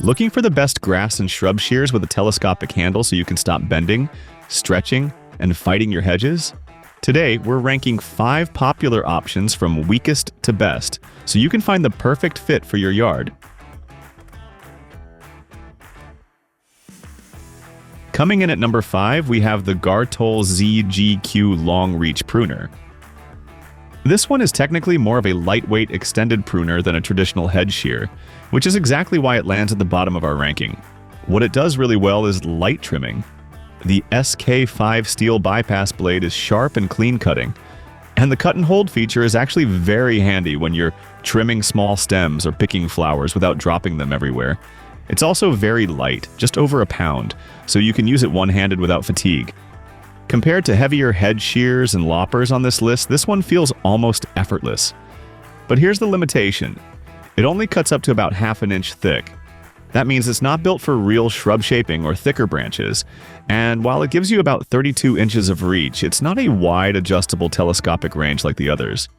Looking for the best grass and shrub shears with a telescopic handle so you can stop bending, stretching, and fighting your hedges? Today, we're ranking 5 popular options from weakest to best, so you can find the perfect fit for your yard. Coming in at number 5, we have the GARTOL ZGQ Long Reach Pruner. This one is technically more of a lightweight extended pruner than a traditional hedge shear, which is exactly why it lands at the bottom of our ranking. What it does really well is light trimming. The SK5 steel bypass blade is sharp and clean cutting, and the cut and hold feature is actually very handy when you're trimming small stems or picking flowers without dropping them everywhere. It's also very light, just over a pound, so you can use it one-handed without fatigue. Compared to heavier hedge shears and loppers on this list, this one feels almost effortless. But here's the limitation. It only cuts up to about ½ an inch thick. That means it's not built for real shrub shaping or thicker branches, and while it gives you about 32 inches of reach, it's not a wide adjustable telescopic range like the others.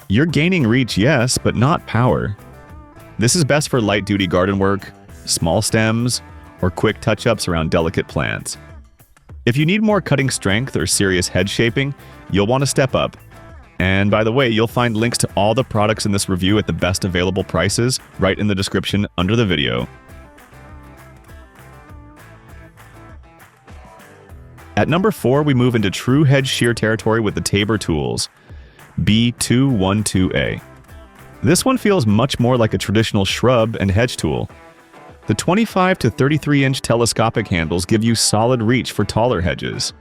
You're gaining reach, yes, but not power. This is best for light-duty garden work, small stems, or quick touch-ups around delicate plants. If you need more cutting strength or serious hedge shaping, you'll want to step up. And by the way, you'll find links to all the products in this review at the best available prices right in the description under the video. At number 4, we move into true hedge shear territory with the TABOR tools, B212A. This one feels much more like a traditional shrub and hedge tool. The 25 to 33 inch telescopic handles give you solid reach for taller hedges.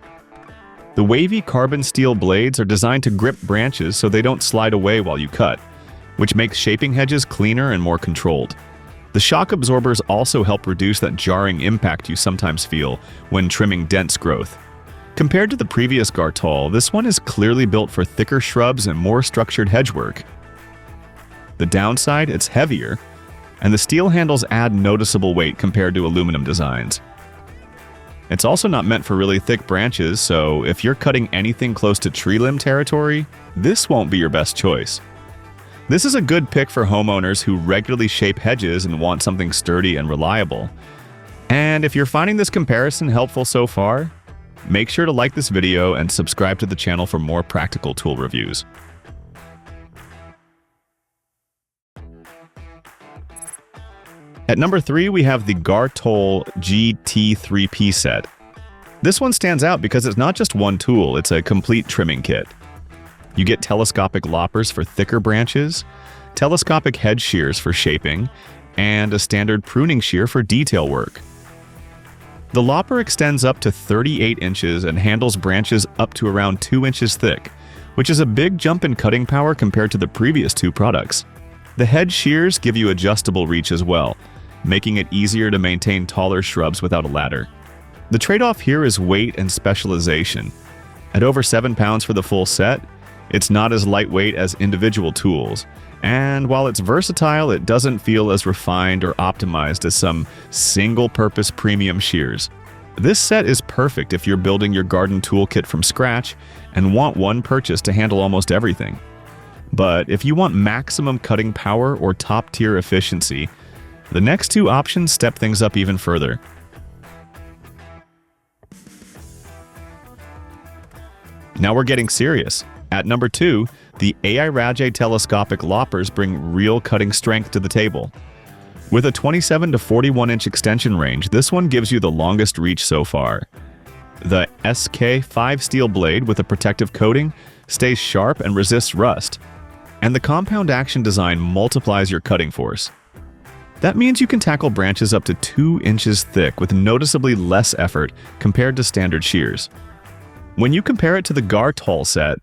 The wavy carbon steel blades are designed to grip branches so they don't slide away while you cut, which makes shaping hedges cleaner and more controlled. The shock absorbers also help reduce that jarring impact you sometimes feel when trimming dense growth. Compared to the previous GARTOL, this one is clearly built for thicker shrubs and more structured hedge work. The downside, it's heavier, and the steel handles add noticeable weight compared to aluminum designs. It's also not meant for really thick branches, so if you're cutting anything close to tree limb territory, this won't be your best choice. This is a good pick for homeowners who regularly shape hedges and want something sturdy and reliable. And if you're finding this comparison helpful so far, make sure to like this video and subscribe to the channel for more practical tool reviews. At number 3, we have the GARTOL GT3P set. This one stands out because it's not just one tool, it's a complete trimming kit. You get telescopic loppers for thicker branches, telescopic hedge shears for shaping, and a standard pruning shear for detail work. The lopper extends up to 38 inches and handles branches up to around 2 inches thick, which is a big jump in cutting power compared to the previous 2 products. The hedge shears give you adjustable reach as well, making it easier to maintain taller shrubs without a ladder. The trade-off here is weight and specialization. At over 7 pounds for the full set, it's not as lightweight as individual tools, and while it's versatile, it doesn't feel as refined or optimized as some single-purpose premium shears. This set is perfect if you're building your garden toolkit from scratch and want one purchase to handle almost everything. But if you want maximum cutting power or top-tier efficiency, the next 2 options step things up even further. Now we're getting serious. At number 2, the AIRAJ telescopic loppers bring real cutting strength to the table. With a 27 to 41 inch extension range, this one gives you the longest reach so far. The SK5 steel blade with a protective coating stays sharp and resists rust, and the compound action design multiplies your cutting force. That means you can tackle branches up to 2 inches thick with noticeably less effort compared to standard shears. When you compare it to the GARTOL set,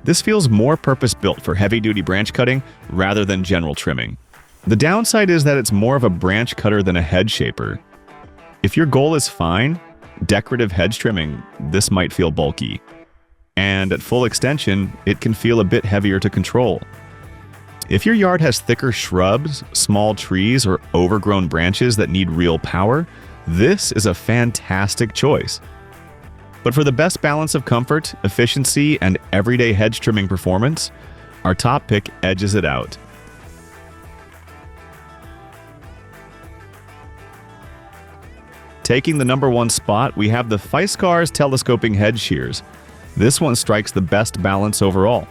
this feels more purpose-built for heavy-duty branch cutting rather than general trimming. The downside is that it's more of a branch cutter than a hedge shaper. If your goal is fine, decorative hedge trimming, this might feel bulky. And at full extension, it can feel a bit heavier to control. If your yard has thicker shrubs, small trees, or overgrown branches that need real power, this is a fantastic choice. But for the best balance of comfort, efficiency, and everyday hedge trimming performance, our top pick edges it out. Taking the number 1 spot, we have the Fiskars Telescoping Hedge Shears. This one strikes the best balance overall.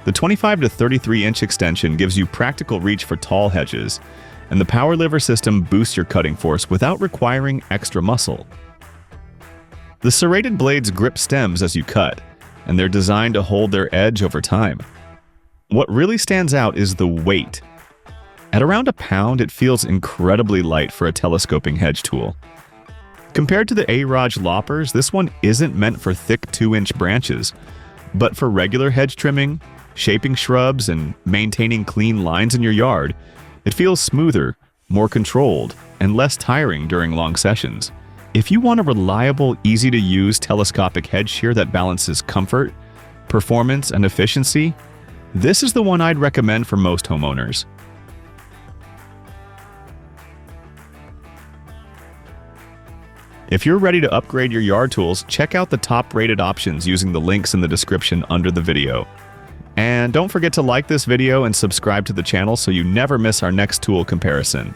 The 25 to 33-inch extension gives you practical reach for tall hedges, and the power lever system boosts your cutting force without requiring extra muscle. The serrated blades grip stems as you cut, and they're designed to hold their edge over time. What really stands out is the weight. At around a pound, it feels incredibly light for a telescoping hedge tool. Compared to the AIRAJ loppers, this one isn't meant for thick 2-inch branches, but for regular hedge trimming, shaping shrubs, and maintaining clean lines in your yard, it feels smoother, more controlled, and less tiring during long sessions. If you want a reliable, easy-to-use telescopic hedge shear that balances comfort, performance, and efficiency, this is the one I'd recommend for most homeowners. If you're ready to upgrade your yard tools, check out the top-rated options using the links in the description under the video. And don't forget to like this video and subscribe to the channel so you never miss our next tool comparison.